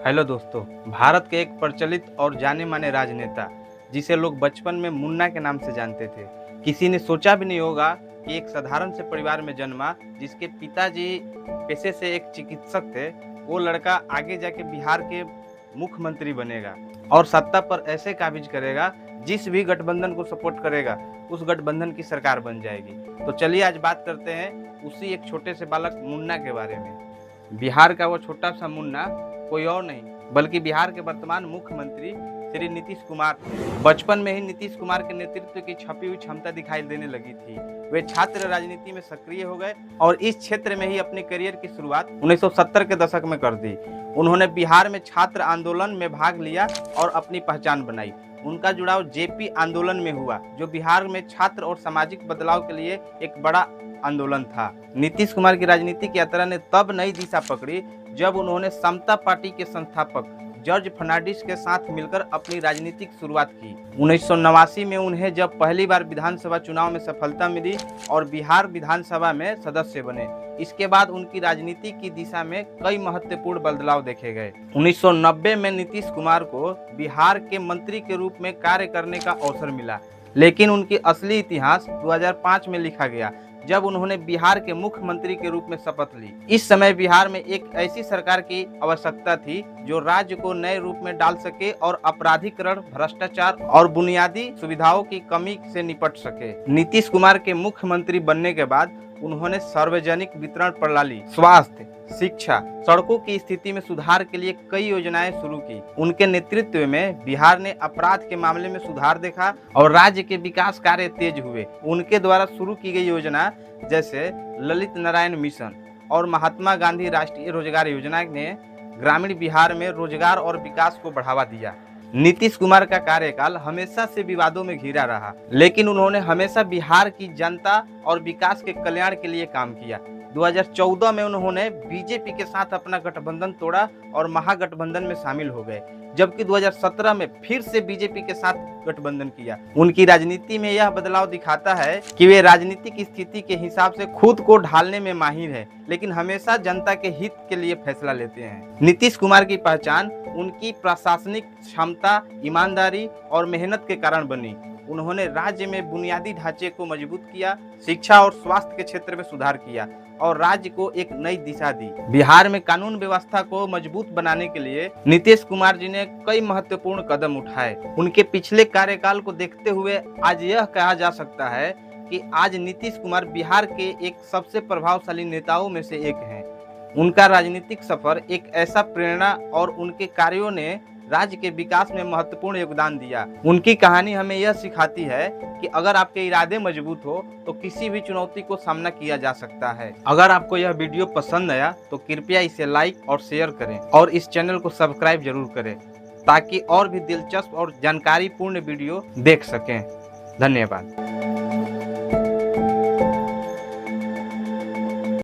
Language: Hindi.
हेलो दोस्तों। भारत के एक प्रचलित और जाने माने राजनेता जिसे लोग बचपन में मुन्ना के नाम से जानते थे, किसी ने सोचा भी नहीं होगा कि एक साधारण से परिवार में जन्मा, जिसके पिताजी पेशे से एक चिकित्सक थे, वो लड़का आगे जाके बिहार के मुख्यमंत्री बनेगा और सत्ता पर ऐसे काबिज करेगा, जिस भी गठबंधन को सपोर्ट करेगा उस गठबंधन की सरकार बन जाएगी। तो चलिए आज बात करते हैं उसी एक छोटे से बालक मुन्ना के बारे में। बिहार का वो छोटा सा मुन्ना कोई और नहीं बल्कि बिहार के वर्तमान मुख्यमंत्री श्री नीतीश कुमार थे। बचपन में ही नीतीश कुमार के नेतृत्व की छपी हुई क्षमता दिखाई देने लगी थी। वे छात्र राजनीति में सक्रिय हो गए और इस क्षेत्र में ही अपने करियर की शुरुआत 1970 के दशक में कर दी। उन्होंने बिहार में छात्र आंदोलन में भाग लिया और अपनी पहचान बनाई। उनका जुड़ाव जेपी आंदोलन में हुआ, जो बिहार में छात्र और सामाजिक बदलाव के लिए एक बड़ा आंदोलन था। नीतीश कुमार की राजनीतिक यात्रा ने तब नई दिशा पकड़ी जब उन्होंने समता पार्टी के संस्थापक जॉर्ज फर्नांडिस के साथ मिलकर अपनी राजनीतिक शुरुआत की। 1989 में उन्हें जब पहली बार विधानसभा चुनाव में सफलता मिली और बिहार विधानसभा में सदस्य बने, इसके बाद उनकी राजनीति की दिशा में कई महत्वपूर्ण बदलाव देखे गए। 1990 में नीतीश कुमार को बिहार के मंत्री के रूप में कार्य करने का अवसर मिला, लेकिन उनकी असली इतिहास 2005 में लिखा गया, जब उन्होंने बिहार के मुख्यमंत्री के रूप में शपथ ली। इस समय बिहार में एक ऐसी सरकार की आवश्यकता थी जो राज्य को नए रूप में डाल सके और अपराधीकरण, भ्रष्टाचार और बुनियादी सुविधाओं की कमी से निपट सके। नीतीश कुमार के मुख्यमंत्री बनने के बाद उन्होंने सार्वजनिक वितरण प्रणाली, स्वास्थ्य, शिक्षा, सड़कों की स्थिति में सुधार के लिए कई योजनाएं शुरू की। उनके नेतृत्व में बिहार ने अपराध के मामले में सुधार देखा और राज्य के विकास कार्य तेज हुए। उनके द्वारा शुरू की गई योजना जैसे ललित नारायण मिशन और महात्मा गांधी राष्ट्रीय रोजगार योजना ने ग्रामीण बिहार में रोजगार और विकास को बढ़ावा दिया। नीतीश कुमार का कार्यकाल हमेशा से विवादों में घिरा रहा, लेकिन उन्होंने हमेशा बिहार की जनता और विकास के कल्याण के लिए काम किया। 2014 में उन्होंने बीजेपी के साथ अपना गठबंधन तोड़ा और महागठबंधन में शामिल हो गए, जबकि 2017 में फिर से बीजेपी के साथ गठबंधन किया। उनकी राजनीति में यह बदलाव दिखाता है कि वे राजनीतिक स्थिति के हिसाब से खुद को ढालने में माहिर है, लेकिन हमेशा जनता के हित के लिए फैसला लेते हैं। नीतीश कुमार की पहचान उनकी प्रशासनिक क्षमता, ईमानदारी और मेहनत के कारण बनी। उन्होंने राज्य में बुनियादी ढांचे को मजबूत किया, शिक्षा और स्वास्थ्य के क्षेत्र में सुधार किया और राज्य को एक नई दिशा दी। बिहार में कानून व्यवस्था को मजबूत बनाने के लिए नीतीश कुमार जी ने कई महत्वपूर्ण कदम उठाए। उनके पिछले कार्यकाल को देखते हुए आज यह कहा जा सकता है कि आज नीतीश कुमार बिहार के एक सबसे प्रभावशाली नेताओं में से एक हैं। उनका राजनीतिक सफर एक ऐसा प्रेरणा और उनके कार्यों ने राज्य के विकास में महत्वपूर्ण योगदान दिया। उनकी कहानी हमें यह सिखाती है कि अगर आपके इरादे मजबूत हो तो किसी भी चुनौती को सामना किया जा सकता है। अगर आपको यह वीडियो पसंद आया तो कृपया इसे लाइक और शेयर करें और इस चैनल को सब्सक्राइब जरूर करें, ताकि और भी दिलचस्प और जानकारीपूर्ण वीडियो देख सकें। धन्यवाद।